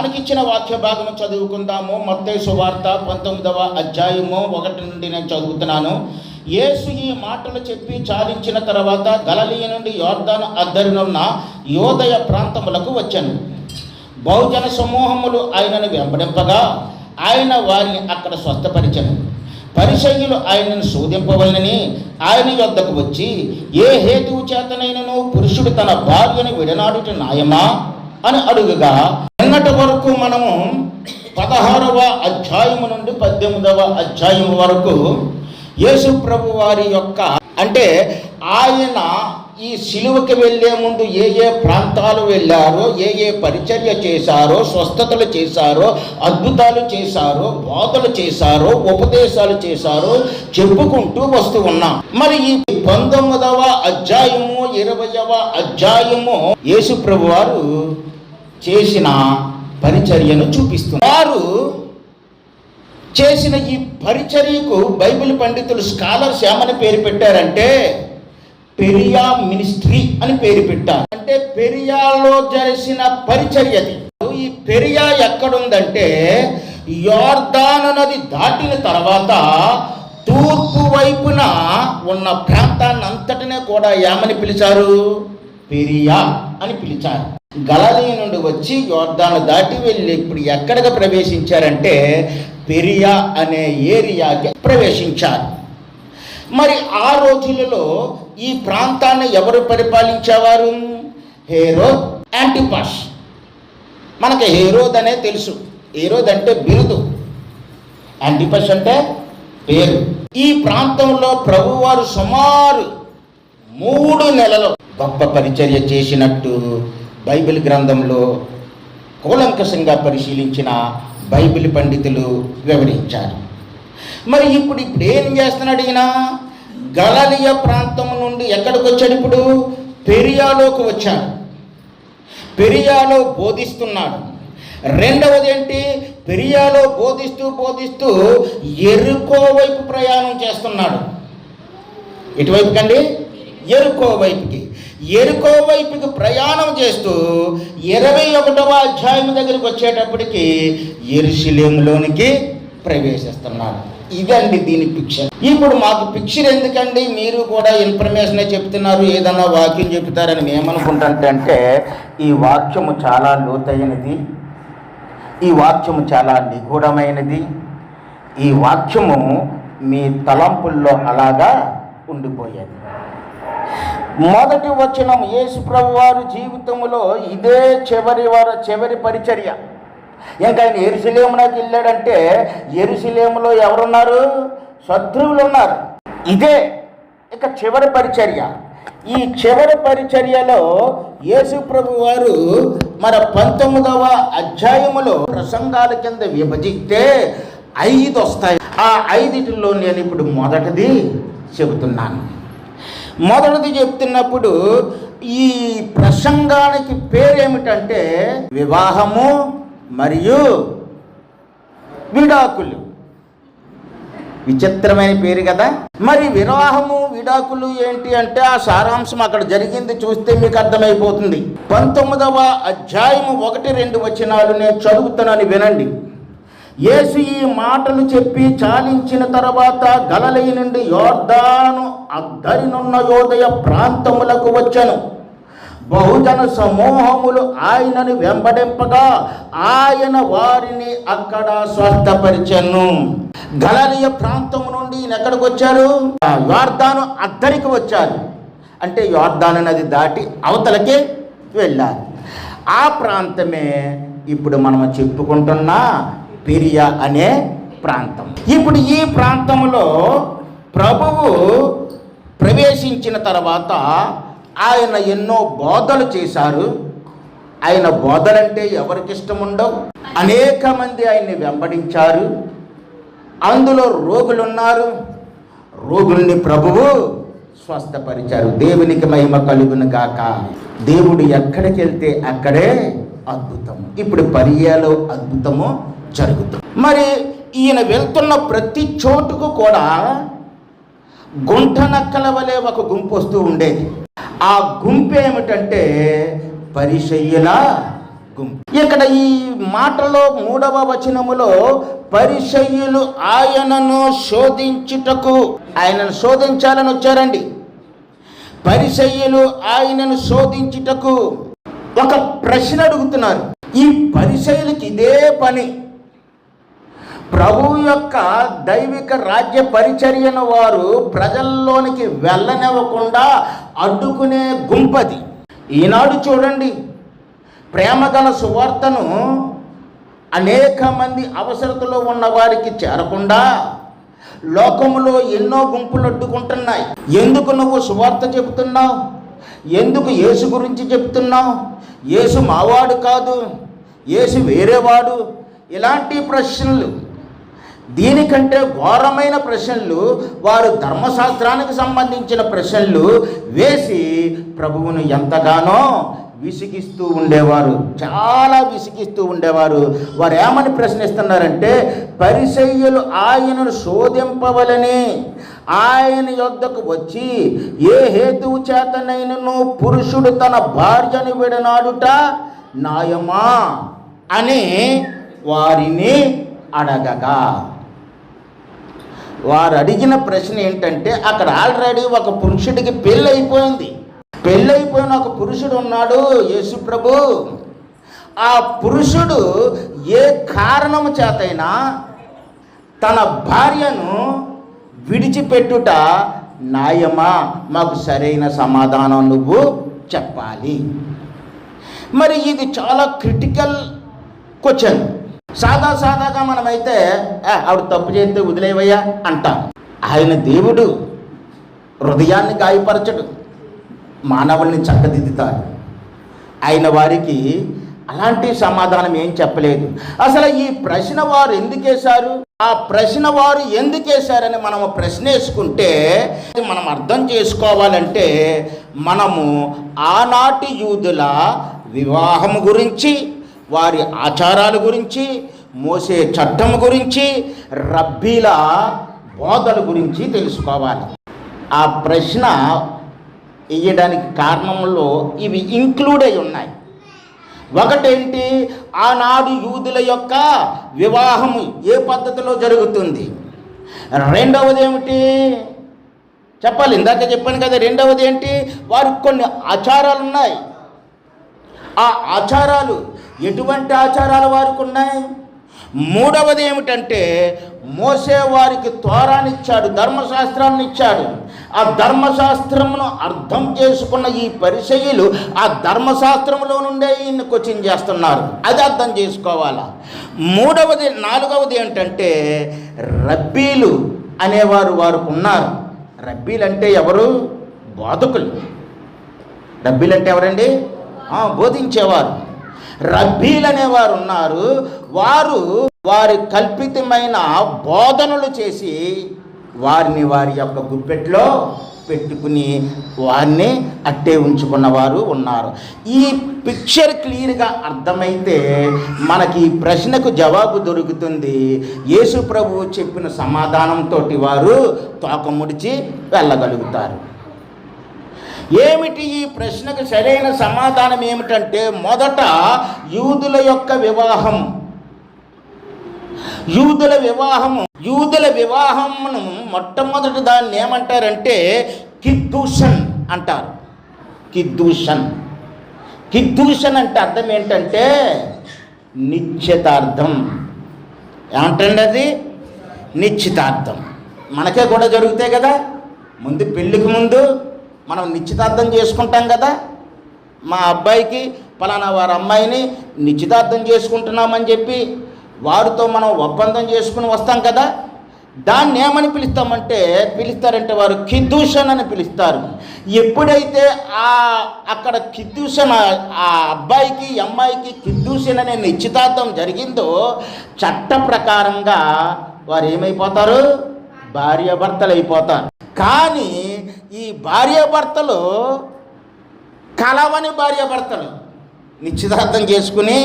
మనకిచ్చిన వాక్య భాగము చదువుకుందాము. మత్తయి సువార్త 19వ అధ్యాయము 1 నుండి నేను చదువుతున్నాను. యేసు ఈ మాటలు చెప్పి చాలించిన తర్వాత గలిలయ నుండి యోర్దాను అద్దరినున్న యోదయ ప్రాంతములకు వచ్చాను. బహుజన సమూహములు ఆయనను వెంబడింపగా ఆయన వారిని అక్కడ స్వస్థపరిచెను. పరిసయ్యులు ఆయనను శోధింపవలనని ఆయన యొద్దకు వచ్చి, ఏ హేతువు చేతనైనను పురుషుడు తన భార్యను విడనాడుట న్యాయమా అని అడుగుగా, నిన్నటి వరకు మనము 16వ అధ్యాయము నుండి 18వ అధ్యాయము వరకు యేసు ప్రభు వారి యొక్క అంటే ఆయన ఈ సిలువకి వెళ్ళే ముందు ఏ ఏ ప్రాంతాలు వెళ్ళారో, ఏ పరిచర్య చేశారో, స్వస్థతలు చేశారో, అద్భుతాలు చేశారో, బోధలు చేశారో, ఉపదేశాలు చేశారో చెప్పుకుంటూ వస్తూ ఉన్నాం. మరి ఈ 19వ అధ్యాయము 20వ అధ్యాయము యేసు ప్రభు వారు చేసిన పరిచర్యను చూపిస్తున్నారు. వారు చేసిన ఈ పరిచర్యకు బైబిల్ పండితులు, స్కాలర్స్ ఏమని పేరు పెట్టారంటే పెరియా మినిస్ట్రీ అని పేరు పెట్టారు. అంటే పెరియాలో జరిసిన పరిచర్యది. ఈ పెరియా ఎక్కడుందంటే యోర్దాను నది దాటిన తర్వాత తూర్పు వైపున ఉన్న ప్రాంతాన్ని అంతటినే కూడా ఏమని పిలిచారు? పెరియా అని పిలిచారు. గలిలయ నుండి వచ్చి యోర్దాను దాటి వెళ్ళి ఇప్పుడు ఎక్కడికి ప్రవేశించారంటే పెరియా అనే ఏరియాకి ప్రవేశించారు. మరి ఆ రోజులలో ఈ ప్రాంతాన్ని ఎవరు పరిపాలించేవారు? హేరోద్ యాంటిపాస్. మనకి హేరోద్ అనే తెలుసు. హేరోద్ అంటే బిరుదు, యాంటిపాస్ అంటే పేరు. ఈ ప్రాంతంలో ప్రభువారు సుమారు 3 నెలలు గొప్ప పరిచర్య చేసినట్టు బైబిల్ గ్రంథంలో కూలంకషంగా పరిశీలించిన బైబిల్ పండితులు వివరించారు. మరి ఇప్పుడు ఏం చేస్తున్నాడు ఈయన? గలిలయ ప్రాంతం నుండి ఎక్కడికి వచ్చాడు? ఇప్పుడు పెరియాలోకి వచ్చాడు. పెరియాలో బోధిస్తున్నాడు. రెండవది ఏంటి? పెరియాలో బోధిస్తూ యెరికో వైపు ప్రయాణం చేస్తున్నాడు. ఎటువైపు కండి? యెరికో వైపుకి. యెరికో వైపుకి ప్రయాణం చేస్తూ 21వ అధ్యాయం దగ్గరికి వచ్చేటప్పటికి యెరూషలేములోనికి ప్రవేశిస్తున్నాడు. ఇదండి దీని పిక్చర్. ఇప్పుడు మాకు పిక్చర్ ఎందుకండి? మీరు కూడా ఇన్ఫర్మేషనే చెప్తున్నారు, ఏదన్నా వాక్యం చెప్తారని మేమనుకుంటుంటే ఈ వాక్యము చాలా లోతైనది, ఈ వాక్యము చాలా నిగూఢమైనది. ఈ వాక్యము మీ తలంపుల్లో అలాగా ఉండిపోయేది. మొదటి వచనం యేసు ప్రభు వారి జీవితంలో ఇదే చివరి పరిచర్య. ఇంకా ఆయన యెరూషలేమునకు వెళ్ళాడంటే యెరూషలేములో ఎవరున్నారు? శత్రువులు ఉన్నారు. ఇదే ఇక చివరి పరిచర్య. ఈ చివరి పరిచర్యలో యేసు ప్రభు వారు మన 19వ అధ్యాయములో ప్రసంగాల కింద విభజిస్తే 5 వస్తాయి. ఆ 5లో నేను ఇప్పుడు మొదటిది చెబుతున్నాను. మొదటిది చెప్తున్నప్పుడు ఈ ప్రసంగానికి పేరేమిటంటే వివాహము మరియు విడాకులు. విచిత్రమైన పేరు కదా. మరి వివాహము విడాకులు ఏంటి అంటే ఆ సారాంశం అక్కడ జరిగింది చూస్తే మీకు అర్థమైపోతుంది. 19వ అధ్యాయము 1-2 వచనాలు నేను చదువుతున్నాను, వినండి. యేసు ఈ మాటలు చెప్పి చాలించిన తర్వాత గలిలయ నుండి యోర్దాను అద్దరినున్న యోదయ ప్రాంతములకు వచ్చెను. బహుజన సమూహములు ఆయనను వెంబడింపగా ఆయన వారిని అక్కడ స్వస్థపరిచెను. గలిలయ ప్రాంతము నుండి ఎక్కడికి వచ్చారు? యోర్దాను అద్దరికి వచ్చారు. అంటే యోర్దాను నది దాటి అవతలకి వెళ్ళారు. ఆ ప్రాంతమే ఇప్పుడు మనం చెప్పుకుంటున్న పెరియా అనే ప్రాంతం. ఇప్పుడు ఈ ప్రాంతంలో ప్రభువు ప్రవేశించిన తర్వాత ఆయన ఎన్నో బోధలు చేశారు. ఆయన బోధలంటే ఎవరికి ఇష్టం ఉండవు. అనేక మంది ఆయన్ని వెంబడించారు. అందులో రోగులున్నారు. రోగుల్ని ప్రభువు స్వస్థపరిచారు. దేవునికి మహిమ కలుగును గాక. దేవుడు ఎక్కడికి వెళ్తే అక్కడే అద్భుతం. ఇప్పుడు పెరియాలో అద్భుతము జరుగుతుంది. మరి ఈయన వెళ్తున్న ప్రతి చోటుకు కూడా గుంట నక్కల వలె ఒక గుంపు వస్తూ ఉండేది. ఆ గుంపు ఏమిటంటే పరిసయ్యుల గుంపు. ఇక్కడ ఈ మాటలో 3వ వచనములో పరిసయ్యులు ఆయనను శోధించుటకు, ఆయనను శోధించాలని వచ్చారండి. పరిసయ్యులు ఆయనను శోధించుటకు ఒక ప్రశ్న అడుగుతున్నారు. ఈ పరిసయ్యులకి ఇదే పని. ప్రభు యొక్క దైవిక రాజ్య పరిచర్యను వారు ప్రజల్లోనికి వెళ్ళనివ్వకుండా అడ్డుకునే గుంపది. ఈనాడు చూడండి, ప్రేమగల సువార్తను అనేక మంది అవసరతలో ఉన్న వారికి చేరకుండా లోకములో ఎన్నో గుంపులు అడ్డుకుంటున్నాయి. ఎందుకు నువ్వు సువార్త చెబుతున్నావు? ఎందుకు యేసు గురించి చెప్తున్నావు? యేసు మావాడు కాదు, యేసు వేరేవాడు. ఇలాంటి ప్రశ్నలు, దీనికంటే ఘోరమైన ప్రశ్నలు, వారు ధర్మశాస్త్రానికి సంబంధించిన ప్రశ్నలు వేసి ప్రభువును ఎంతగానో విసిగిస్తూ ఉండేవారు, చాలా విసిగిస్తూ ఉండేవారు. వారు ఏమని ప్రశ్నిస్తున్నారంటే, పరిసయ్యులు ఆయనను శోధింపవలని ఆయన యొద్దకు వచ్చి, ఏ హేతువు చేతనైనను పురుషుడు తన భార్యను విడనాడుట న్యాయమా అని వారిని అడగగా, వారు అడిగిన ప్రశ్న ఏంటంటే, అక్కడ ఆల్రెడీ ఒక పురుషుడికి పెళ్ళైపోయిన ఒక పురుషుడు ఉన్నాడు, యేసు ప్రభు. ఆ పురుషుడు ఏ కారణము చేతైనా తన భార్యను విడిచిపెట్టుట న్యాయమా? మాకు సరైన సమాధానం నువ్వు చెప్పాలి. మరి ఇది చాలా క్రిటికల్ క్వశ్చన్. సాదాగా మనమైతే ఆవిడ తప్పు చేస్తే వదిలేవయ్యా అంటాం. ఆయన దేవుడు, హృదయాన్ని గాయపరచడు, మానవుల్ని చక్కదిద్దుతాడు. ఆయన వారికి అలాంటి సమాధానం ఏం చెప్పలేదు. అసలు ఈ ప్రశ్న వారు ఎందుకు వేశారు? ఆ ప్రశ్న వారు ఎందుకు వేశారని మనము ప్రశ్న వేసుకుంటే, మనం అర్థం చేసుకోవాలంటే, మనము ఆనాటి యూదుల వివాహం గురించి, వారి ఆచారాల గురించి, మోసే చట్టం గురించి, రబ్బీల బోధల గురించి తెలుసుకోవాలి. ఆ ప్రశ్న వేయడానికి కారణంలో ఇవి ఇంక్లూడ్ అయి ఉన్నాయి. ఒకటేంటి, ఆనాడు యూదుల యొక్క వివాహము ఏ పద్ధతిలో జరుగుతుంది. రెండవది ఏమిటి చెప్పాలి, ఇందాక చెప్పాను కదా. రెండవది ఏంటి, వారికి కొన్ని ఆచారాలు ఉన్నాయి. ఆ ఆచారాలు ఎటువంటి ఆచారాలు వారికి ఉన్నాయి. మూడవది ఏమిటంటే, మోసే వారికి తోరానిచ్చాడు, ధర్మశాస్త్రాన్ని ఇచ్చాడు. ఆ ధర్మశాస్త్రమును అర్థం చేసుకున్న ఈ పరిసయ్యులు ఆ ధర్మశాస్త్రంలో నుండే ఈయన్ని క్వశ్చన్ చేస్తున్నారు. అది అర్థం చేసుకోవాలా. నాలుగవది ఏంటంటే, రబ్బీలు అనేవారు వారికి ఉన్నారు. రబ్బీలు అంటే ఎవరు? బోధకులు. రబ్బీలు అంటే ఎవరండి? బోధించేవారు. రబ్బీలు అనేవారు ఉన్నారు. వారు వారి కల్పితమైన బోధనలు చేసి వారిని వారి యొక్క గుప్పెట్లో పెట్టుకుని వారిని అట్టే ఉంచుకున్నవారు ఉన్నారు. ఈ పిక్చర్ క్లియర్గా అర్థమైతే మనకి ఈ ప్రశ్నకు జవాబు దొరుకుతుంది. యేసు ప్రభువు చెప్పిన సమాధానంతో వారు తోక ముడిచి వెళ్ళగలుగుతారు. ఏమిటి ఈ ప్రశ్నకు సరైన సమాధానం ఏమిటంటే, మొదట యూదుల యొక్క వివాహం. యూదుల వివాహమును మొట్టమొదటి దాన్ని ఏమంటారంటే కిద్దూషన్ అంటారు. కిద్దూషన్ అంటే అర్థం ఏంటంటే నిశ్చితార్థం. ఏమంటండి అది? నిశ్చితార్థం. మనకే కూడా జరుగుతాయి కదా. ముందు పెళ్ళికి ముందు మనం నిశ్చితార్థం చేసుకుంటాం కదా. మా అబ్బాయికి పలానా వారి అమ్మాయిని నిశ్చితార్థం చేసుకుంటున్నామని చెప్పి వారితో మనం ఒప్పందం చేసుకుని వస్తాం కదా. దాన్ని ఏమని పిలుస్తారంటే వారు కిద్దూషన్ అని పిలుస్తారు. ఎప్పుడైతే అక్కడ కిద్దూషన్, ఆ అబ్బాయికి అమ్మాయికి కిద్దూషన్ అనే నిశ్చితార్థం జరిగిందో, చట్ట ప్రకారంగా వారు ఏమైపోతారు? భార్యాభర్తలు అయిపోతారు. కానీ ఈ భార్యాభర్తలు కలవని భార్యాభర్తలు నిశ్చితార్థం చేసుకుని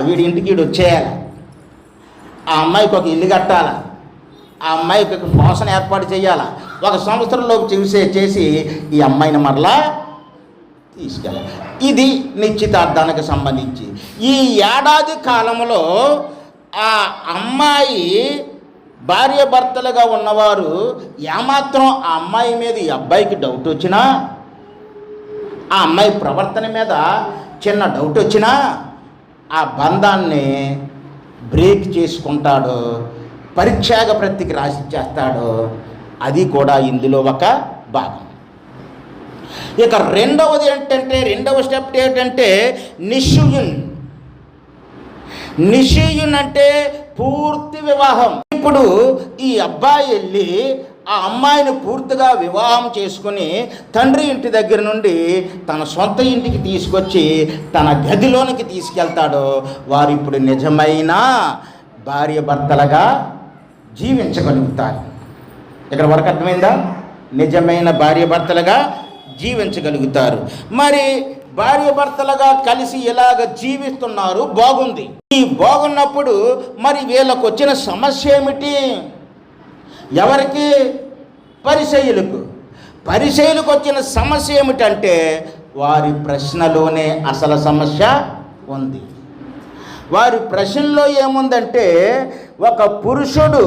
వీడి ఇంటికి వీడు వచ్చేయాలి, ఆ అమ్మాయికి ఒక ఇల్లు కట్టాలి, ఆ అమ్మాయికి ఒక పోషణ ఏర్పాటు చేయాలి, 1 సంవత్సరంలోపు చేసి ఈ అమ్మాయిని మరలా తీసుకెళ్ళాలి. ఇది నిశ్చితార్థానికి సంబంధించి. ఈ ఏడాది కాలంలో ఆ అమ్మాయి భార్యాభర్తలుగా ఉన్నవారు ఏమాత్రం ఆ అమ్మాయి మీద ఈ అబ్బాయికి డౌట్ వచ్చినా, ఆ అమ్మాయి ప్రవర్తన మీద చిన్న డౌట్ వచ్చినా ఆ బంధాన్ని బ్రేక్ చేసుకుంటాడు, పరిత్యాగ ప్రతికి రాసి చేస్తాడు. అది కూడా ఇందులో ఒక భాగం. ఇక రెండవది ఏంటంటే, రెండవ స్టెప్ ఏంటంటే నిశ్చయున్ అంటే పూర్తి వివాహం. ఇప్పుడు ఈ అబ్బాయి వెళ్ళి ఆ అమ్మాయిని పూర్తిగా వివాహం చేసుకుని తండ్రి ఇంటి దగ్గర నుండి తన సొంత ఇంటికి తీసుకొచ్చి తన గదిలోనికి తీసుకెళ్తాడు. వారు ఇప్పుడు నిజమైన భార్య భర్తలుగా జీవించగలుగుతారు. ఇక్కడ వరకు అర్థమైందా? నిజమైన భార్య భర్తలుగా జీవించగలుగుతారు. మరి భార్య భర్తలుగా కలిసి ఇలాగ జీవిస్తున్నారు, బాగుంది. ఈ బాగున్నప్పుడు మరి వీళ్ళకు వచ్చిన సమస్య ఏమిటి? ఎవరికి? పరిసయ్యులకు వచ్చిన సమస్య ఏమిటంటే, వారి ప్రశ్నలోనే అసలు సమస్య ఉంది. వారి ప్రశ్నలో ఏముందంటే, ఒక పురుషుడు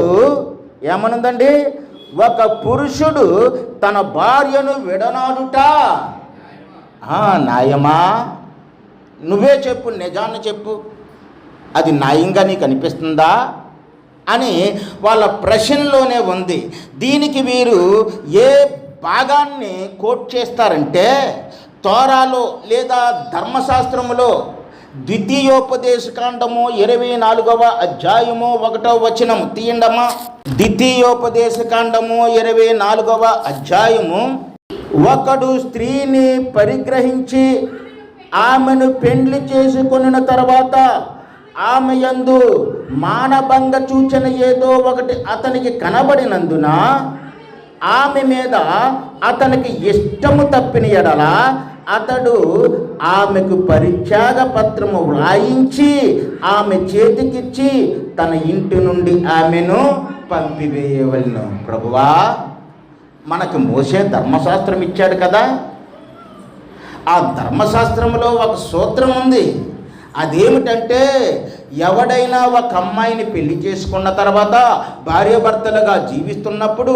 ఏమనుందండి? ఒక పురుషుడు తన భార్యను విడనాడుట న్యాయమా? నువ్వే చెప్పు, నిజాన్ని చెప్పు, అది న్యాయంగా నీకు అనిపిస్తుందా అని వాళ్ళ ప్రశ్నలోనే ఉంది. దీనికి వీరు ఏ భాగాన్ని కోట్ చేస్తారంటే, తోరాలో లేదా ధర్మశాస్త్రములో ద్వితీయోపదేశకాండము 24వ అధ్యాయము 1వ వచనం తీయండమ్మా. ద్వితీయోపదేశకాండము 24వ అధ్యాయము. ఒకడు స్త్రీని పరిగ్రహించి ఆమెను పెండ్లి చేసుకొనిన తర్వాత ఆమె యందు మానభంగ సూచన ఏదో ఒకటి అతనికి కనబడినందున ఆమె మీద అతనికి ఇష్టము తప్పిన ఎడల అతడు ఆమెకు పరిత్యాగ పత్రము వ్రాయించి ఆమె చేతికిచ్చి తన ఇంటి నుండి ఆమెను పంపివేయవలెను. ప్రభువా, మనకు మోసే ధర్మశాస్త్రం ఇచ్చాడు కదా. ఆ ధర్మశాస్త్రంలో ఒక సూత్రం ఉంది. అదేమిటంటే, ఎవడైనా ఒక అమ్మాయిని పెళ్లి చేసుకున్న తర్వాత భార్యాభర్తలుగా జీవిస్తున్నప్పుడు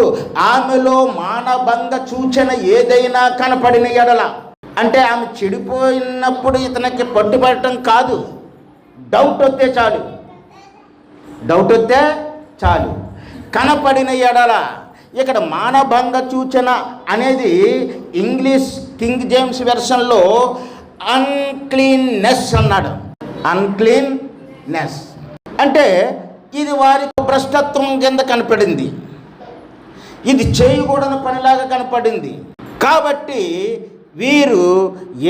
ఆమెలో మానభంగ సూచన ఏదైనా కనపడిన ఎడల, అంటే ఆమె చెడిపోయినప్పుడు ఇతనికి పట్టుబడటం కాదు, డౌట్ వస్తే చాలు కనపడిన ఎడల. ఇక్కడ మానభంగ సూచన అనేది ఇంగ్లీష్ కింగ్ జేమ్స్ వెర్షన్లో అన్క్లీన్నెస్ అన్నాడు. అన్క్లీన్నెస్ అంటే ఇది వారికి భ్రష్టత్వం కింద కనపడింది, ఇది చేయకూడని పనిలాగా కనపడింది. కాబట్టి వీరు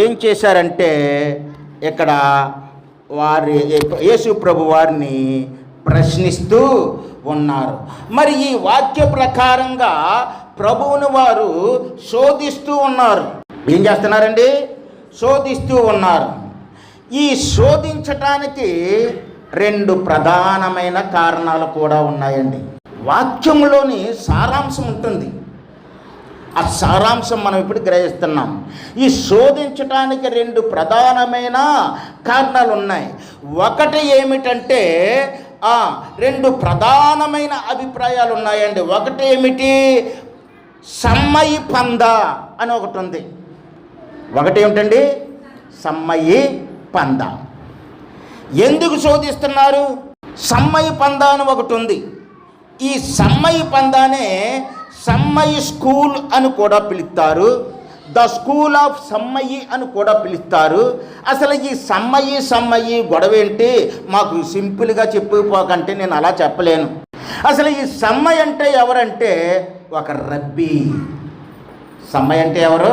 ఏం చేశారంటే, ఇక్కడ యేసు ప్రభు వారిని ప్రశ్నిస్తూ ఉన్నారు. మరి ఈ వాక్య ప్రకారంగా ప్రభువుని వారు శోధిస్తూ ఉన్నారు. ఏం చేస్తున్నారండి? శోధిస్తూ ఉన్నారు. ఈ శోధించటానికి 2 ప్రధానమైన కారణాలు కూడా ఉన్నాయండి. వాక్యంలోని సారాంశం ఉంటుంది, ఆ సారాంశం మనం ఇప్పుడు గ్రహిస్తున్నాం. ఈ శోధించటానికి 2 ప్రధానమైన కారణాలు ఉన్నాయి. ఒకటి ఏమిటంటే, 2 ప్రధానమైన అభిప్రాయాలు ఉన్నాయండి. ఒకటి ఏమిటి? సమ్మయి పంద అని ఒకటి ఉంది. ఒకటి ఏమిటండి? సమ్మయి పంద. ఎందుకు శోధిస్తున్నారు? సమ్మయి పంద అని ఒకటి ఉంది. ఈ సమ్మయి పందానే సమ్మయి స్కూల్ అని కూడా పిలుస్తారు, ద స్కూల్ ఆఫ్ సమ్మయి అని కూడా పిలుస్తారు. అసలు ఈ సమ్మయి గొడవ ఏంటి? మాకు సింపుల్గా చెప్పిపోకంటే నేను అలా చెప్పలేను. అసలు ఈ సమ్మయి అంటే ఎవరంటే ఒక రబ్బీ. సమ్మయి అంటే ఎవరు?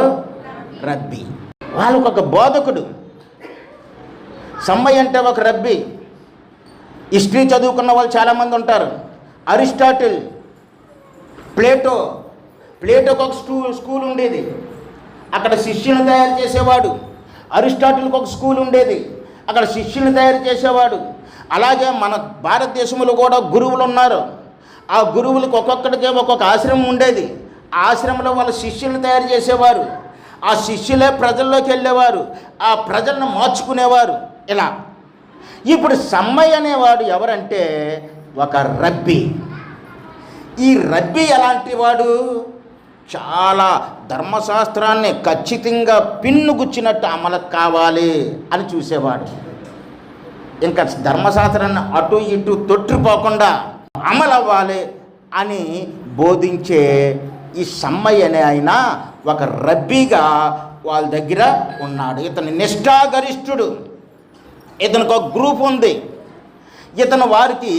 రబ్బీ. వాళ్ళకు ఒక బోధకుడు. సమ్మయి అంటే ఒక రబ్బీ. హిస్టరీ చదువుకున్న వాళ్ళు చాలామంది ఉంటారు. అరిస్టాటిల్, ప్లేటోకి ఒక స్కూల్ ఉండేది, అక్కడ శిష్యులను తయారు చేసేవాడు. అరిస్టాటిల్కి ఒక స్కూల్ ఉండేది, అక్కడ శిష్యులను తయారు చేసేవాడు. అలాగే మన భారతదేశంలో కూడా గురువులు ఉన్నారు. ఆ గురువులకు ఒక్కొక్కడికే ఒక్కొక్క ఆశ్రమం ఉండేది. ఆ ఆశ్రమంలో వాళ్ళ శిష్యులను తయారు చేసేవారు. ఆ శిష్యులే ప్రజల్లోకి వెళ్ళేవారు, ఆ ప్రజలను మార్చుకునేవారు. ఇలా ఇప్పుడు సమ్మయ్య అనేవాడు ఎవరంటే ఒక రబ్బీ. ఈ రబ్బీ ఎలాంటి వాడు? చాలా ధర్మశాస్త్రాన్ని ఖచ్చితంగా పిన్నుగుచ్చినట్టు అమలు కావాలి అని చూసేవాడు. ఇంకా ధర్మశాస్త్రాన్ని అటు ఇటు తొట్టిపోకుండా అమలు అవ్వాలి అని బోధించే ఈ సమ్మయ్య అనే ఆయన ఒక రబ్బీగా వాళ్ళ దగ్గర ఉన్నాడు. ఇతను నిష్ఠాగరిష్ఠుడు. ఇతనికి ఒక గ్రూప్ ఉంది. ఇతను వారికి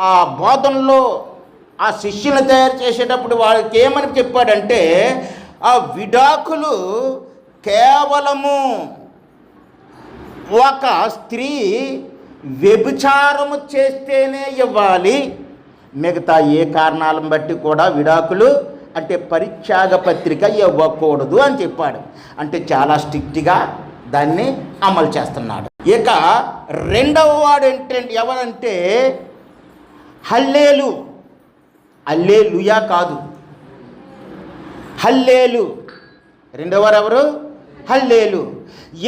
ఆ బోధనలో ఆ శిష్యులను తయారు చేసేటప్పుడు వారికి ఏమని చెప్పాడంటే, ఆ విడాకులు కేవలము ఒక స్త్రీ వ్యభిచారము చేస్తేనే ఇవ్వాలి, మిగతా ఏ కారణాలను బట్టి కూడా విడాకులు అంటే పరిత్యాగ పత్రిక ఇవ్వకూడదు అని చెప్పాడు. అంటే చాలా స్ట్రిక్ట్గా దాన్ని అమలు చేస్తున్నాడు. ఇక రెండవ వాడు ఏంటంటే ఎవరంటే హల్లేలు. హల్లేలుయా కాదు, హల్లేలు. రెండవ వారు ఎవరు? హల్లేలు.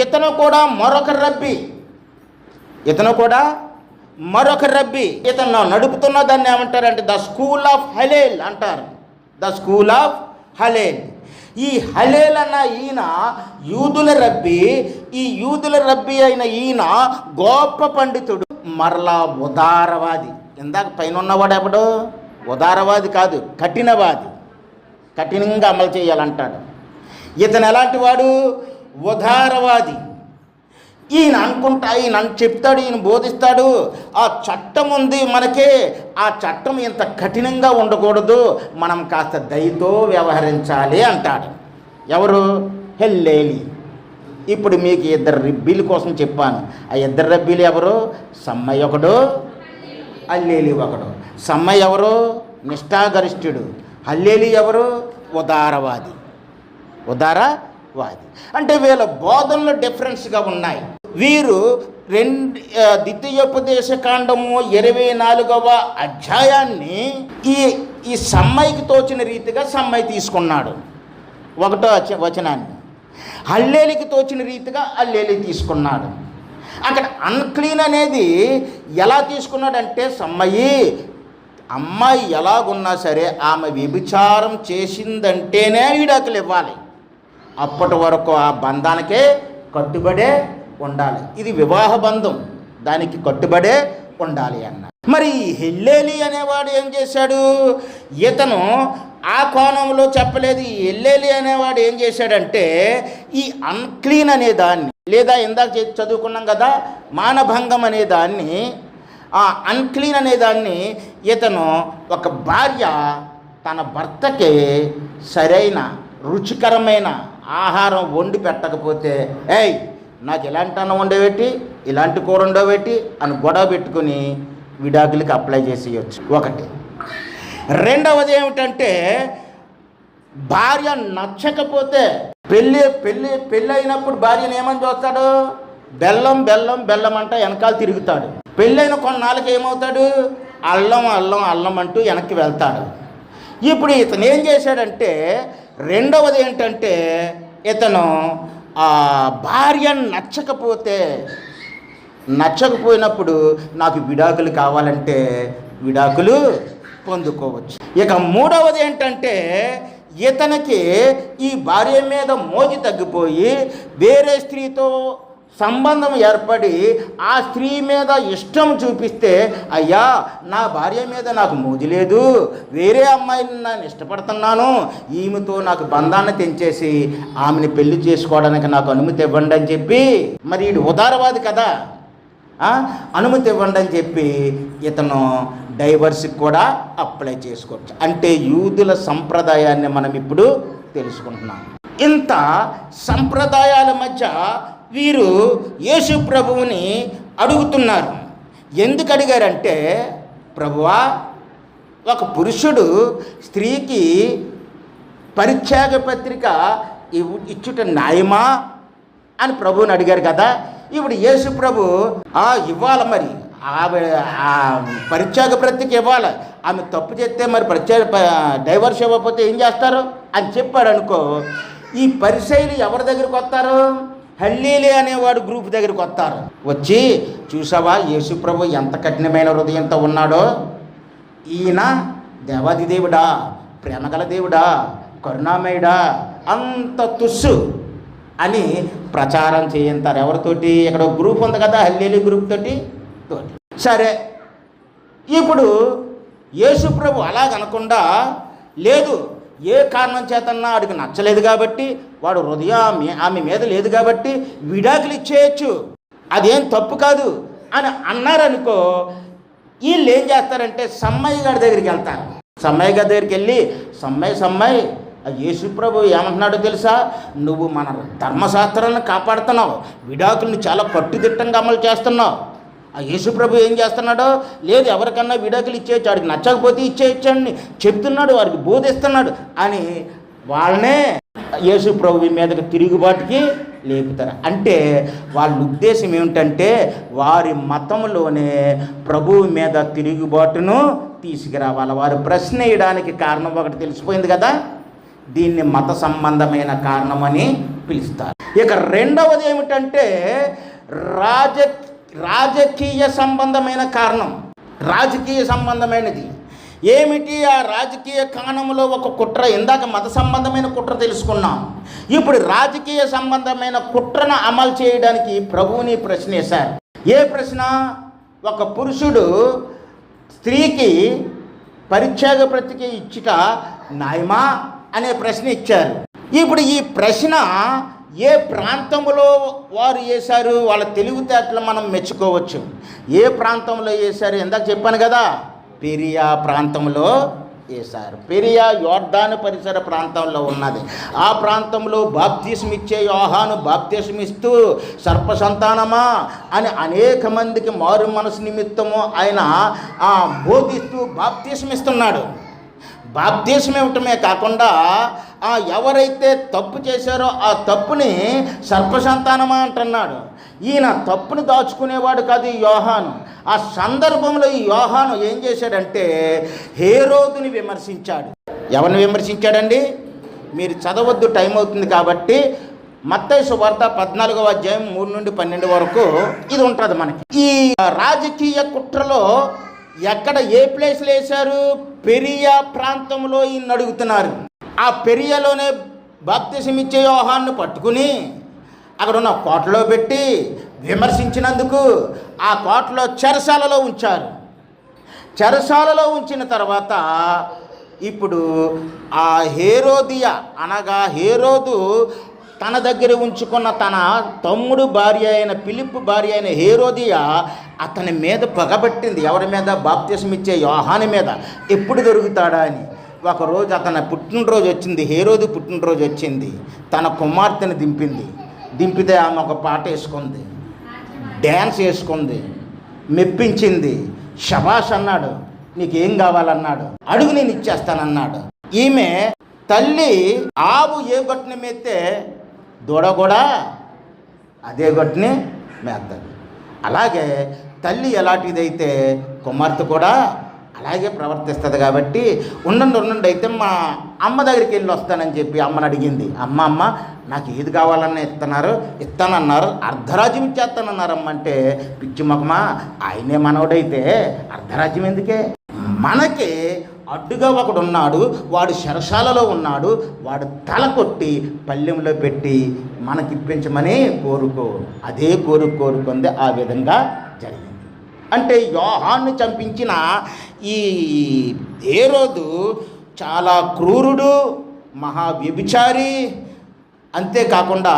ఇతను కూడా మరొక రబ్బీ. ఇతను నడుపుతున్న దాన్ని ఏమంటారంటే ద స్కూల్ ఆఫ్ హలేల్ అంటారు. The school of Hillel. ఈ హలేల్ అన్న ఈయన యూదుల రబ్బీ. ఈ యూదుల రబ్బీ అయిన ఈయన గొప్ప పండితుడు, మరలా ఉదారవాది. ఇందాక పైన ఉన్నవాడు ఎవడు? ఉదారవాది కాదు, కఠినవాది. కఠినంగా అమలు చేయాలంటాడు. ఇతను ఎలాంటి వాడు? ఉదారవాది. ఈయన చెప్తాడు, ఈయన బోధిస్తాడు. ఆ చట్టం ఉంది మనకే, ఆ చట్టం ఇంత కఠినంగా ఉండకూడదు, మనం కాస్త దయతో వ్యవహరించాలి అంటాడు. ఎవరు? హల్లేలి. ఇప్పుడు మీకు ఇద్దరు రబ్బీల కోసం చెప్పాను. ఆ ఇద్దరు రబ్బీలు ఎవరు? సమ్మయ్య ఒకడు, హల్లేలి ఒకడు. సమ్మయ్య ఎవరు? నిష్ఠాగరిష్ఠుడు. హల్లేలి ఎవరు? ఉదారవాది. అంటే వీళ్ళ బోధనలు డిఫరెన్స్గా ఉన్నాయి. వీరు ద్వితీయోపదేశకాండము 24వ అధ్యాయాన్ని ఈ సమ్మయ్యకి తోచిన రీతిగా సమ్మయ్య తీసుకున్నాడు 1వ వచనాన్ని. హల్లేలికి తోచిన రీతిగా హల్లేలి తీసుకున్నాడు. అక్కడ అన్క్లీన్ అనేది ఎలా తీసుకున్నాడంటే, సమ్మయ్యి అమ్మాయి ఎలాగున్నా సరే ఆమె వ్యభిచారం చేసిందంటేనే విడాకులు ఇవ్వాలి. అప్పటి వరకు ఆ బంధానికే కట్టుబడే ఉండాలి. ఇది వివాహ బంధం, దానికి కట్టుబడే ఉండాలి అన్న. మరి హల్లేలి అనేవాడు ఏం చేశాడు? ఇతను ఆ కోణంలో చెప్పలేదు. ఈ హల్లేలి అనేవాడు ఏం చేశాడంటే, ఈ అన్క్లీన్ అనే దాన్ని, లేదా ఇందాక చదువుకున్నాం కదా మానభంగం అనే దాన్ని, ఆ అన్క్లీన్ అనేదాన్ని ఇతను ఒక భార్య తన భర్తకి సరైన రుచికరమైన ఆహారం వండి పెట్టకపోతే, ఏయ్ నాకు ఇలాంటి అన్నం వండబెట్టి ఇలాంటి కూర వండబెట్టి అని గొడవ పెట్టుకుని విడాకులకి అప్లై చేసేయచ్చు. ఒకటి. రెండవది ఏమిటంటే, భార్య నచ్చకపోతే పెళ్ళి అయినప్పుడు భార్యను ఏమని చూస్తాడు? బెల్లం అంట వెనకాల తిరుగుతాడు. పెళ్ళైన కొన్నాళ్ళకి ఏమవుతాడు? అల్లం అంటూ వెనక్కి వెళ్తాడు. ఇప్పుడు ఇతను ఏం చేశాడంటే, రెండవది ఏంటంటే, ఇతను భార్య నచ్చకపోయినప్పుడు నాకు విడాకులు కావాలంటే విడాకులు పొందుకోవచ్చు. ఇక మూడవది ఏంటంటే, ఇతనికి ఈ భార్య మీద మోజు తగ్గిపోయి వేరే స్త్రీతో సంబంధం ఏర్పడి ఆ స్త్రీ మీద ఇష్టం చూపిస్తే, అయ్యా నా భార్య మీద నాకు మోజు లేదు, వేరే అమ్మాయిని నేను ఇష్టపడుతున్నాను, ఈమెతో నాకు బంధాన్ని తెంచేసి ఆమెని పెళ్లి చేసుకోవడానికి నాకు అనుమతి ఇవ్వండి అని చెప్పి, మరి వీడు ఉదారవాది కదా, అనుమతి ఇవ్వండి అని చెప్పి ఇతను డైవర్స్కి కూడా అప్లై చేసుకోవచ్చు. అంటే యూదుల సంప్రదాయాన్ని మనం ఇప్పుడు తెలుసుకుంటున్నాం. ఇంత సంప్రదాయాల మధ్య వీరు యేసు ప్రభువుని అడుగుతున్నారు. ఎందుకు అడిగారంటే, ప్రభువా, ఒక పురుషుడు స్త్రీకి పరిత్యాగ పత్రిక ఇచ్చుట న్యాయమా అని ప్రభువుని అడిగారు కదా. ఇప్పుడు యేసు ప్రభు ఇవ్వాలి, మరి పరిత్యాగ పత్రిక ఇవ్వాలి. ఆమె తప్పు చేస్తే మరి డైవర్స్ ఇవ్వకపోతే ఏం చేస్తారు అని చెప్పాడు అనుకో. ఈ పరిసయ్యులు ఎవరి దగ్గరికి వస్తారు? హల్లీలే అనేవాడు గ్రూప్ దగ్గరికి వస్తారు. వచ్చి, చూసావా యేసుప్రభు ఎంత కఠినమైన హృదయంతో ఉన్నాడో, ఈయన దేవాది దేవుడా, ప్రేమగల దేవుడా, కరుణామయుడా, అంత తుస్సు అని ప్రచారం చేయంతారు. ఎవరితోటి? ఇక్కడ గ్రూప్ ఉంది కదా, హల్లీలే గ్రూప్ తోటి. సరే, ఇప్పుడు యేసుప్రభు అలాగనకుండా, లేదు, ఏ కారణం చేతన్నా వాడికి నచ్చలేదు కాబట్టి, వాడు హృదయం ఆమె మీద లేదు కాబట్టి విడాకులు ఇచ్చేయచ్చు, అదేం తప్పు కాదు అని అన్నారనుకో, వీళ్ళు ఏం చేస్తారంటే సమ్మయ్య గారి దగ్గరికి వెళ్తారు. సమ్మయ్య గారి దగ్గరికి వెళ్ళి, సమ్మయ్య యేసుప్రభు ఏమంటున్నాడో తెలుసా? నువ్వు మన ధర్మశాస్త్రాలను కాపాడుతున్నావు, విడాకుల్ని చాలా కట్టుదిట్టంగా అమలు చేస్తున్నావు. ఆ యేసుప్రభు ఏం చేస్తున్నాడో, లేదు ఎవరికన్నా విడాకులు ఇచ్చేయచ్చు, వాడికి నచ్చకపోతే ఇచ్చేయచ్చని చెప్తున్నాడు, వాడికి బోధిస్తున్నాడు అని వాళ్ళనే యేసుప్రభు మీదకి తిరుగుబాటుకి లేపుతారు. అంటే వాళ్ళ ఉద్దేశం ఏమిటంటే వారి మతంలోనే ప్రభువు మీద తిరుగుబాటును తీసుకురావాలి. వారు ప్రశ్న వేయడానికి కారణం ఒకటి తెలిసిపోయింది కదా, దీన్ని మత సంబంధమైన కారణమని పిలుస్తారు. ఇక రెండవది ఏమిటంటే రాజకీయ సంబంధమైన కారణం. రాజకీయ సంబంధమైనది ఏమిటి? ఆ రాజకీయ కారణంలో ఒక కుట్ర. ఇందాక మత సంబంధమైన కుట్ర తెలుసుకున్నాం, ఇప్పుడు రాజకీయ సంబంధమైన కుట్రను అమలు చేయడానికి ప్రభువుని ప్రశ్న వేశారు. ఏ ప్రశ్న? ఒక పురుషుడు స్త్రీకి పరిత్యాగ ప్రతిక ఇచ్చుట న్యాయమా అనే ప్రశ్న ఇచ్చారు. ఇప్పుడు ఈ ప్రశ్న ఏ ప్రాంతంలో వారు వేశారు, వాళ్ళ తెలివితేటలు మనం మెచ్చుకోవచ్చు. ఏ ప్రాంతంలో వేశారు? ఇందాక చెప్పాను కదా, పెరియా ప్రాంతంలో వేశారు. పెరియా యోర్దాను పరిసర ప్రాంతంలో ఉన్నది. ఆ ప్రాంతంలో బాప్తిస్మ ఇచ్చే యోహాను బాప్తిస్మ ఇస్తూ సర్పసంతానమా అని అనేక మందికి మారు మనసు నిమిత్తము ఆయన బోధిస్తూ బాప్తిస్మ ఇస్తున్నాడు. బాప్తిస్మ ఇవ్వటమే కాకుండా ఎవరైతే తప్పు చేశారో ఆ తప్పుని సర్పసంతానమా అంటున్నాడు. ఈయన తప్పుని దాచుకునేవాడు కాదు ఈ యోహాను. ఆ సందర్భంలో ఈ యోహాను ఏం చేశాడంటే హేరోదుని విమర్శించాడు. ఎవరిని విమర్శించాడండి? మీరు చదవద్దు, టైం అవుతుంది కాబట్టి. మత్తయి సువార్త 14వ అధ్యాయం 3 నుండి 12 వరకు ఇది ఉంటుంది మనకి. ఈ రాజకీయ కుట్రలో ఎక్కడ ఏ ప్లేస్లో వేశారు? పెరియా ప్రాంతంలో ఈయన అడుగుతున్నారు. ఆ పెరియాలోనే బాప్తిసం ఇచ్చే యోహాన్ని పట్టుకుని అక్కడ ఉన్న కోటలో పెట్టి విమర్శించినందుకు ఆ కోటలో చెరసాలలో ఉంచారు. చెరసాలలో ఉంచిన తర్వాత ఇప్పుడు ఆ హేరోదియా అనగా హేరోదు తన దగ్గర ఉంచుకున్న తన తమ్ముడు భార్య అయిన ఫిలిప్పు భార్య అయిన హేరోదియా అతని మీద పగబట్టింది. ఎవరి మీద? బాప్తిసం ఇచ్చే యోహాను మీద. ఎప్పుడు దొరుకుతాడా అని. ఒకరోజు అతని పుట్టినరోజు వచ్చింది, హేరోదు పుట్టినరోజు వచ్చింది. తన కుమార్తెను దింపితే ఆమె ఒక పాట వేసుకుంది, డ్యాన్స్ వేసుకుంది, మెప్పించింది. శబాష్ అన్నాడు, నీకేం కావాలన్నాడు, అడుగు నేను ఇచ్చేస్తానన్నాడు. ఈమె తల్లి ఆవు ఏ గొట్టుని మెత్తే దూడ కూడా అదే గొట్టుని మేద్దాడు. అలాగే తల్లి ఎలాంటిదైతే కుమార్తె కూడా అలాగే ప్రవర్తిస్తుంది. కాబట్టి ఉండండి అయితే మా అమ్మ దగ్గరికి వెళ్ళి వస్తానని చెప్పి అమ్మని అడిగింది. అమ్మ నాకు ఏది కావాలన్నా ఇస్తానన్నారు, అర్ధరాజ్యం ఇచ్చేస్తానన్నారు. అమ్మ అంటే, పిచ్చి మొక్కమా, ఆయనే మనవడైతే అర్ధరాజ్యం ఎందుకే? మనకి అడ్డుగా ఒకడు ఉన్నాడు, వాడు శరశాలలో ఉన్నాడు, వాడు తల కొట్టి పల్లెంలో పెట్టి మనకిప్పించమని కోరుకో. అదే కోరుకుంది. ఆ విధంగా జరిగింది. అంటే యోహాన్ని చంపించిన ఈ హేరోదు చాలా క్రూరుడు, మహా వ్యభిచారి. అంతేకాకుండా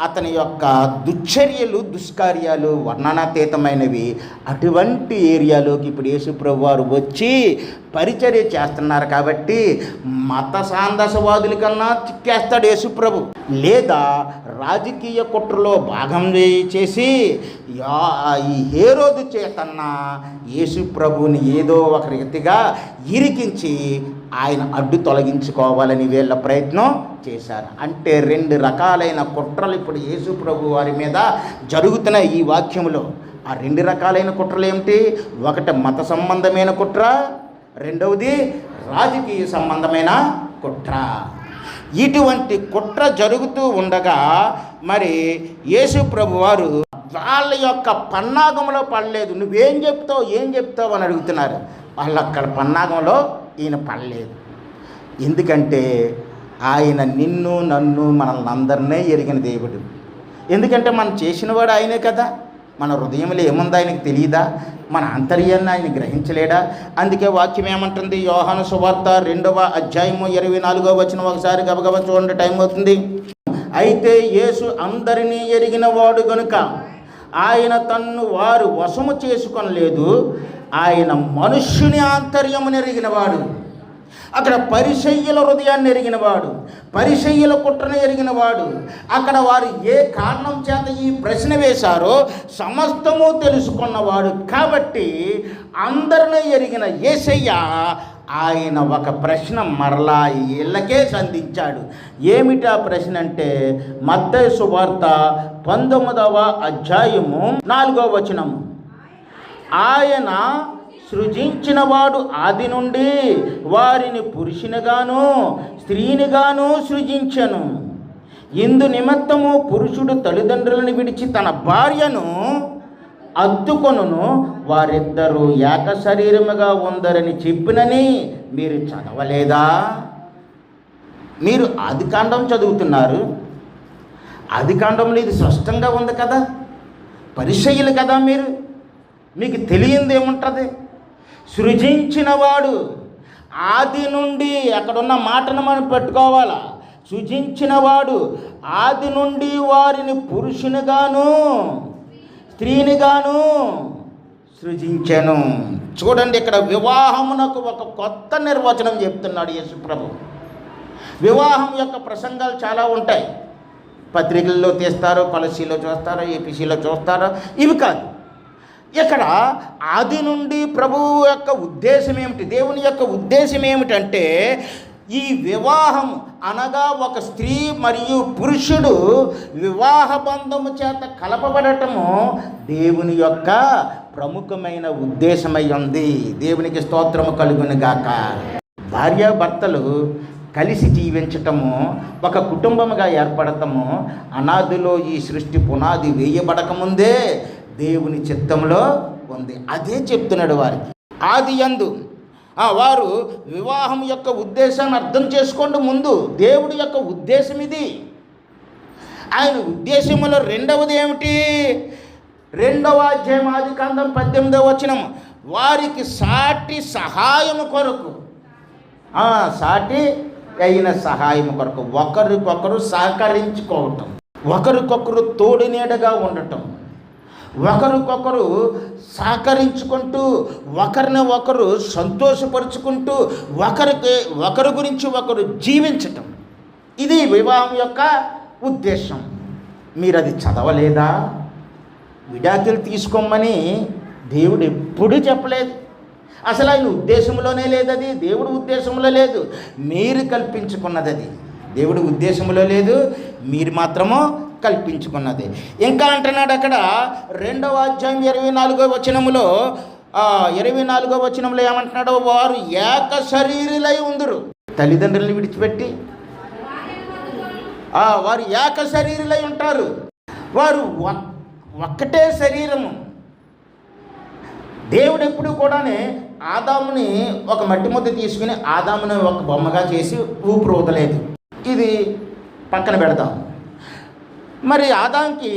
అతని యొక్క దుశ్చర్యలు, దుష్కార్యాలు వర్ణనాతీతమైనవి. అటువంటి ఏరియాలోకి ఇప్పుడు యేసుప్రభు వారు వచ్చి పరిచర్య చేస్తున్నారు. కాబట్టి మత సాందసవాదుల కన్నా చిక్కేస్తాడు యేసుప్రభు. లేదా రాజకీయ కుట్రలో భాగం చేసి ఈ హేరోదు చేతన్నా యేసుప్రభుని ఏదో ఒక రీతిగా ఇరికించి ఆయన అడ్డు తొలగించుకోవాలని వీళ్ళ ప్రయత్నం చేశారు. అంటే 2 రకాలైన కుట్రలు ఇప్పుడు యేసుప్రభు వారి మీద జరుగుతున్నాయి ఈ వాక్యంలో. ఆ 2 రకాలైన కుట్రలు ఏమిటి? ఒకటి మత సంబంధమైన కుట్ర, రెండవది రాజకీయ సంబంధమైన కుట్ర. ఇటువంటి కుట్ర జరుగుతూ ఉండగా మరి యేసు ప్రభు వారు వాళ్ళ యొక్క పన్నాగంలో పడలేదు. నువ్వేం చెప్తావు అని అడుగుతున్నారు. వాళ్ళు అక్కడ పన్నాగంలో ఈయన పడలేదు. ఎందుకంటే ఆయన నిన్ను నన్ను మనల్ని అందరినీ ఎరిగిన దేవుడు. ఎందుకంటే మనం చేసినవాడు ఆయనే కదా. మన హృదయంలో ఏముందో ఆయనకు తెలియదా? మన ఆంతర్యాన్ని ఆయన గ్రహించలేడా? అందుకే వాక్యం ఏమంటుంది? యోహాను సువార్త 2వ అధ్యాయము 24వ వచనం ఒకసారి గబగబా చూడండి, టైం అవుతుంది. అయితే యేసు అందరినీ ఎరిగిన వాడు గనుక ఆయన తన్ను వారు వశము చేసుకొనలేదు. ఆయన మనుష్యుని ఆంతర్యమును ఎరిగినవాడు. అక్కడ పరిసయ్యుల హృదయాన్ని ఎరిగినవాడు, పరిసయ్యుల కుట్రను ఎరిగినవాడు. అక్కడ వారు ఏ కారణం చేత ఈ ప్రశ్న వేశారో సమస్తము తెలుసుకున్నవాడు. కాబట్టి అందరినీ ఎరిగిన యేసయ్య ఆయన ఒక ప్రశ్న మరలా వీళ్ళకే సంధించాడు. ఏమిటా ప్రశ్న అంటే మత్తయి సువార్త 19వ అధ్యాయము 4వ వచనము. ఆయన సృజించినవాడు ఆది నుండి వారిని పురుషునిగాను స్త్రీనిగాను సృజించెను. ఇందు నిమిత్తము పురుషుడు తల్లిదండ్రులను విడిచి తన భార్యను అద్దుకొనును, వారిద్దరూ ఏక శరీరముగా ఉందరని చెప్పినని మీరు చదవలేదా? మీరు ఆదికాండం చదువుతున్నారు. ఆదికాండంలో ఇది స్పష్టంగా ఉంది కదా. పరిసయ్యులు కదా మీరు, మీకు తెలియంది ఏముంటుంది? సృజించినవాడు ఆది నుండి, అక్కడున్న మాటను మనం పెట్టుకోవాలా. సృజించినవాడు ఆది నుండి వారిని పురుషునిగాను స్త్రీనిగాను సృజించెను. చూడండి, ఇక్కడ వివాహమునకు ఒక కొత్త నిర్వచనం చెప్తున్నాడు యేసు ప్రభు. వివాహం యొక్క ప్రసంగాలు చాలా ఉంటాయి. పత్రికల్లో తీస్తారు, కొలసీలో చూస్తారో, ఏపీసీలో చూస్తారో. ఇవి కాదు. ఇక్కడ ఆది నుండి ప్రభువు యొక్క ఉద్దేశం ఏమిటి, దేవుని యొక్క ఉద్దేశం ఏమిటంటే ఈ వివాహం అనగా ఒక స్త్రీ మరియు పురుషుడు వివాహ బంధము చేత కలపబడటము దేవుని యొక్క ప్రముఖమైన ఉద్దేశమై ఉంది. దేవునికి స్తోత్రము కలుగును గాక. భార్యాభర్తలు కలిసి జీవించటము, ఒక కుటుంబముగా ఏర్పడటము అనాదిలో ఈ సృష్టి పునాది వేయబడకముందే దేవుని చిత్తంలో ఉంది. అదే చెప్తున్నాడు వారికి. ఆది యందు వారు వివాహం యొక్క ఉద్దేశాన్ని అర్థం చేసుకోండి. ముందు దేవుడి యొక్క ఉద్దేశం ఇది. ఆయన ఉద్దేశములో రెండవది ఏమిటి? 2వ అధ్యాయం ఆదికాండం 18వ వచనం. వారికి సాటి సహాయము కొరకు, సాటి అయిన సహాయం కొరకు ఒకరికొకరు సహకరించుకోవటం, ఒకరికొకరు తోడు నీడగా ఉండటం, ఒకరికొకరు సహకరించుకుంటూ ఒకరిని ఒకరు సంతోషపరుచుకుంటూ ఒకరి గురించి ఒకరు జీవించటం, ఇది వివాహం యొక్క ఉద్దేశం. మీరు అది చదవలేదా? విడాకులు తీసుకోమని దేవుడు ఎప్పుడూ చెప్పలేదు. అసలు ఆయన ఉద్దేశంలోనే లేదు. అది దేవుడి ఉద్దేశంలో లేదు, మీరు కల్పించుకున్నది. అది దేవుడి ఉద్దేశంలో లేదు, మీరు మాత్రము కల్పించుకున్నది. ఇంకా అంటున్నాడు అక్కడ 2వ అధ్యాయం 24వ వచనములో 24వ వచనంలో ఏమంటున్నాడో, వారు ఏక శరీరులై ఉందురు. తల్లిదండ్రులను విడిచిపెట్టి వారు ఏక శరీరులై ఉంటారు. వారు ఒక్కటే శరీరము. దేవుడు ఎప్పుడు కూడానే ఆదాముని ఒక మట్టి ముద్ద తీసుకుని ఆదాముని ఒక బొమ్మగా చేసి ఊపిరి ఊదలేదు. ఇది పక్కన పెడదాం. మరి ఆదాంకి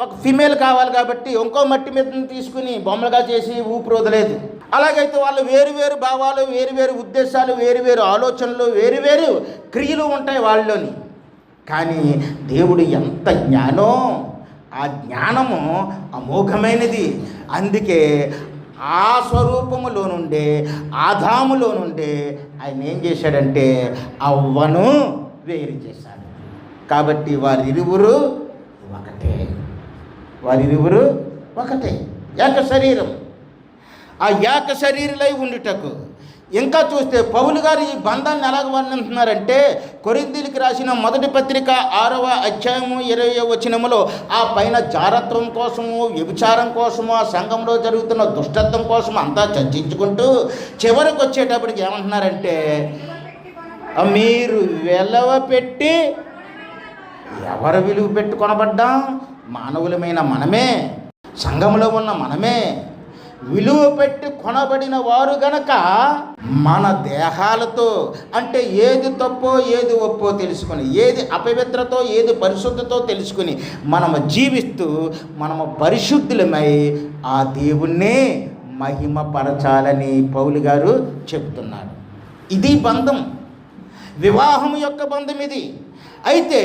ఒక ఫిమేల్ కావాలి కాబట్టి ఇంకో మట్టి మీద తీసుకుని బొమ్మలుగా చేసి ఊపిరి వదలేదు. అలాగైతే వాళ్ళు వేరు భావాలు, వేరు ఉద్దేశాలు, వేరు ఆలోచనలు, వేరు క్రియలు ఉంటాయి వాళ్ళలోని. కానీ దేవుడు ఎంత జ్ఞానో, ఆ జ్ఞానము అమోఘమైనది. అందుకే ఆ స్వరూపములో నుండే, ఆదాములో నుండే ఆయన ఏం చేశాడంటే అవ్వను వేరు చేశాడు. కాబట్టి వారిరువురు ఒకటే, ఏక శరీరం. ఆ ఏక శరీరులై ఉండుటకు. ఇంకా చూస్తే పౌలు గారు ఈ బంధాన్ని ఎలాగ వర్ణిస్తున్నారంటే, కొరింథీయులకు రాసిన మొదటి పత్రిక 6వ అధ్యాయము 20వ వచనములో ఆ పైన జారత్వం కోసము, వ్యభిచారం కోసము, ఆ సంఘంలో జరుగుతున్న దుష్టత్వం కోసము అంతా చర్చించుకుంటూ చివరికి వచ్చేటప్పటికి ఏమంటున్నారంటే మీరు విలువ పెట్టి, ఎవరు విలువ పెట్టి కొనబడ్డాం? మానవులమైన మనమే, సంఘంలో ఉన్న మనమే విలువ పెట్టి కొనబడిన వారు గనక మన దేహాలతో, అంటే ఏది తప్పో ఏది ఒప్పో తెలుసుకొని, ఏది అపవిత్రతో ఏది పరిశుద్ధతో తెలుసుకుని మనము జీవిస్తూ మనము పరిశుద్ధులమై ఆ దేవుణ్ణి మహిమపరచాలని పౌలు గారు చెబుతున్నాడు. ఇది బంధం, వివాహం యొక్క బంధం ఇది. అయితే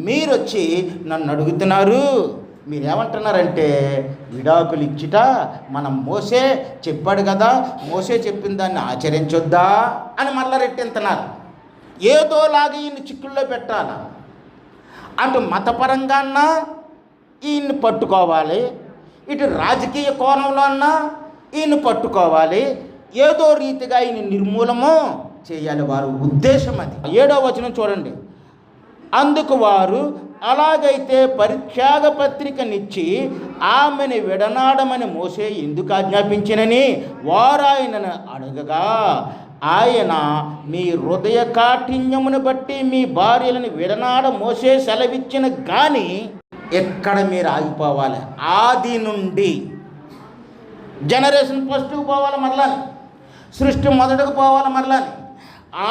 మీరొచ్చి నన్ను అడుగుతున్నారు, మీరేమంటున్నారంటే విడాకులు ఇచ్చిట మనం మోసే చెప్పాడు కదా, మోసే చెప్పిన దాన్ని ఆచరించొద్దా అని మళ్ళా రెట్టింతున్నారు. ఏదోలాగా ఈయన్ని చిక్కుల్లో పెట్టాలా, అటు మతపరంగా అన్నా ఈయన్ని పట్టుకోవాలి, ఇటు రాజకీయ కోణంలో అన్నా ఈయన్ని పట్టుకోవాలి, ఏదో రీతిగా ఈయన నిర్మూలము చేయాలి. వారి ఉద్దేశం అది. 7వ వచనం చూడండి. అందుకు వారు, అలాగైతే పరిత్యాగ పత్రికనిచ్చి ఆమెను విడనాడమని మోసే ఎందుకు ఆజ్ఞాపించినని వారు ఆయనను అడగగా, ఆయన మీ హృదయ కాఠిన్యమును బట్టి మీ భార్యలను విడనాడ మోసే సెలవిచ్చిన కానీ ఎక్కడ మీరు ఆగిపోవాలి? ఆది నుండి జనరేషన్ ఫస్ట్కి పోవాలి, మరలా సృష్టి మొదటకు పోవాలి, మరలా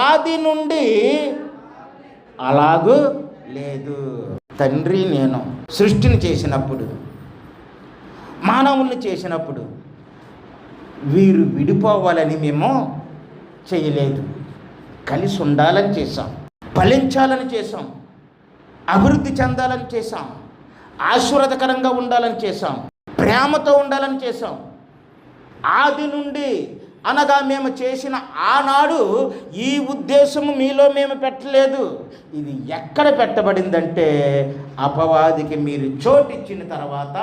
ఆది నుండి అలాగూ లేదు. తండ్రి నేను సృష్టిని చేసినప్పుడు, మానవుల్ని చేసినప్పుడు వీరు విడిపోవాలని మేము చేయలేదు. కలిసి ఉండాలని చేశాం, ఫలించాలని చేశాం, అభివృద్ధి చెందాలని చేశాం, ఆశీర్వాదకరంగా ఉండాలని చేశాం, ప్రేమతో ఉండాలని చేశాం. ఆది నుండి అనగా మేము చేసిన ఆనాడు ఈ ఉద్దేశము మీలో మేము పెట్టలేదు. ఇది ఎక్కడ పెట్టబడిందంటే అపవాదికి మీరు చోటిచ్చిన తర్వాత,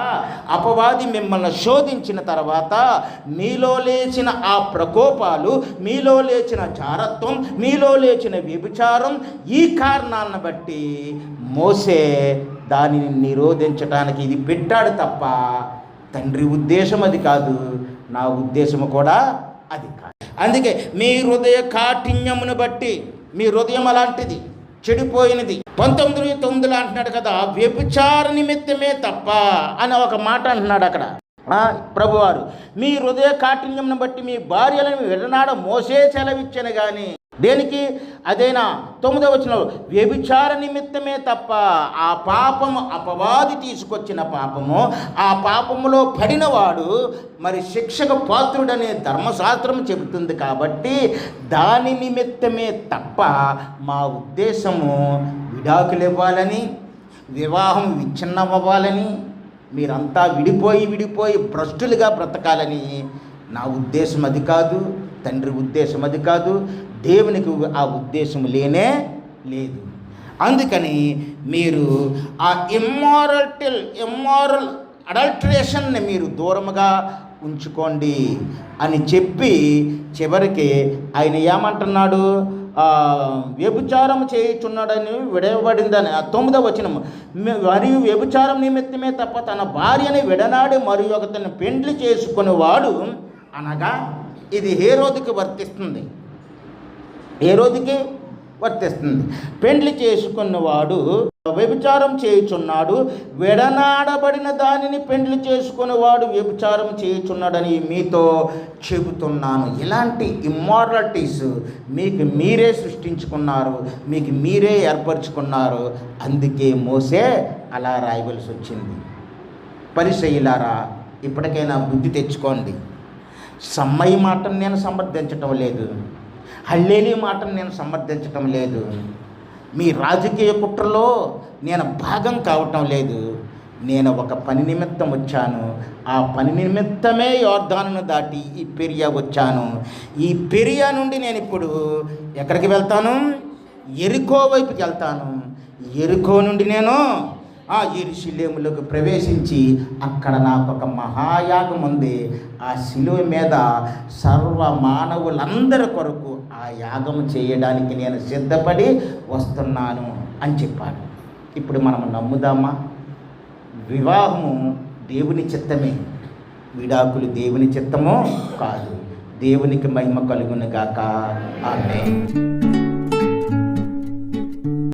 అపవాది మిమ్మల్ని శోధించిన తర్వాత మీలో లేచిన ఆ ప్రకోపాలు, మీలో లేచిన జారత్వం, మీలో లేచిన వ్యభిచారం, ఈ కారణాలను బట్టి మోసే దానిని నిరోధించడానికి ఇది పెట్టాడు తప్ప తండ్రి ఉద్దేశం అది కాదు, నా ఉద్దేశము కూడా అది కాదు. అందుకే మీ హృదయ కాఠిన్యమును బట్టి, మీ హృదయం అలాంటిది, చెడిపోయినది. 19:9 అంటున్నాడు కదా, వ్యభిచార నిమిత్తమే తప్ప అని ఒక మాట అంటున్నాడు అక్కడ ప్రభువారు. మీ హృదయ కాఠిన్యమును బట్టి మీ భార్యలను విడనాడ మోసే సెలవిచ్చను కానీ దేనికి? అదేనా 9వ వచనంలో వ్యభిచార నిమిత్తమే తప్ప. ఆ పాపము అపవాది తీసుకొచ్చిన పాపము, ఆ పాపములో పడినవాడు మరి శిక్షకు పాత్రుడనే ధర్మశాస్త్రం చెబుతుంది కాబట్టి దాని నిమిత్తమే తప్ప మా ఉద్దేశము విడాకులు ఇవ్వాలని, వివాహం విచ్ఛిన్నం అవ్వాలని, మీరంతా విడిపోయి భ్రష్టులుగా బ్రతకాలని నా ఉద్దేశం అది కాదు, తండ్రి ఉద్దేశం అది కాదు, దేవునికి ఆ ఉద్దేశం లేనే లేదు. అందుకని మీరు ఆ ఇమ్మారల్ అడల్ట్రేషన్ని మీరు దూరముగా ఉంచుకోండి అని చెప్పి చివరికి ఆయన ఏమంటున్నాడు? వ్యభిచారం చేయుచున్నాడని విడవబడిందని 9వ వచనం. మరియు వ్యభిచారం నిమిత్తమే తప్ప తన భార్యని విడనాడి మరియు ఒకతను పెండ్లి చేసుకునేవాడు, అనగా ఇది హేరోదుకి వర్తిస్తుంది, హేరోదుకి వర్తిస్తుంది. పెండ్లి చేసుకున్నవాడు వ్యభిచారం చేయుచున్నాడు, విడనాడబడిన దానిని పెండ్లి చేసుకునేవాడు వ్యభిచారం చేయుచున్నాడని మీతో చెబుతున్నాను. ఇలాంటి ఇమ్మారాలిటీస్ మీకు మీరే సృష్టించుకున్నారు, మీకు మీరే ఏర్పరచుకున్నారు. అందుకే మోసే అలా రాయవలసి వచ్చింది. పరిసయ్యులారా, ఇప్పటికైనా బుద్ధి తెచ్చుకోండి. సమ్మయ్య మాటను నేను సమర్థించటం లేదు, హల్లేలీ మాటను నేను సమర్థించటం లేదు, మీ రాజకీయ కుట్రలో నేను భాగం కావటం లేదు. నేను ఒక పని నిమిత్తం వచ్చాను, ఆ పని నిమిత్తమే యోర్దానును దాటి ఈ పెరియా వచ్చాను. ఈ పెరియా నుండి నేను ఇప్పుడు ఎక్కడికి వెళ్తాను? యెరికో వైపుకి వెళ్తాను. యెరికో నుండి నేను యెరూషలేములోకి ప్రవేశించి అక్కడ నాకు ఒక మహాయాగం ఉంది. ఆ శిలువ మీద సర్వ మానవులందరి కొరకు ఆ యాగం చేయడానికి నేను సిద్ధపడి వస్తున్నాను అని చెప్పాడు. ఇప్పుడు మనం నమ్ముదామా? వివాహము దేవుని చిత్తమే, విడాకులు దేవుని చిత్తమో కాదు. దేవునికి మహిమ కలుగును గాక. ఆమేన్.